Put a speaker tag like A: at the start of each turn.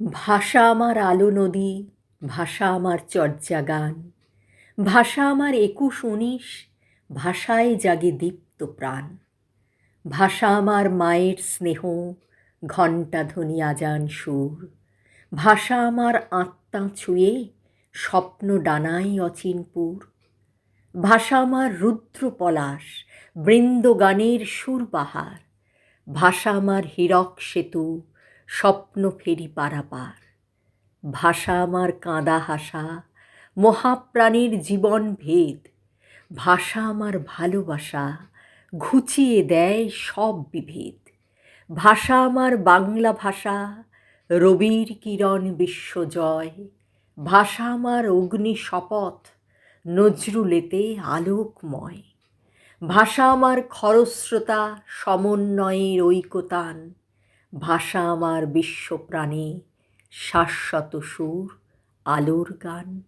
A: ভাষা আমার আলো নদী, ভাষা আমার চর্যা গান, ভাষা আমার ২১-১৯, ভাষায় জাগে দীপ্ত প্রাণ। ভাষা আমার মায়ের স্নেহ, ঘণ্টাধ্বনি আজান সুর। ভাষা আমার আত্মা ছুঁয়ে স্বপ্ন ডানায় অচিনপুর। ভাষা আমার রুদ্র পলাশ, বৃন্দগানের সুরবাহার। ভাষা আমার হীরক সেতু, স্বপ্ন ফেরি পারাপার। ভাষা আমার কাঁদা হাসা, মহাপ্রাণের জীবন ভেদ। ভাষা আমার ভালোবাসা, ঘুচিয়ে দেয় সব বিভেদ। ভাষা আমার বাংলা ভাষা, রবির কিরণ বিশ্বজয়। ভাষা আমার অগ্নি শপথ, নজরুলেতে আলোকময়। ভাষা আমার খরস্রোতা, সমন্বয়ের ঐকতান। ভাষা আমার বিশ্বপ্রাণে, শাশ্বত সুর, আলোর গান।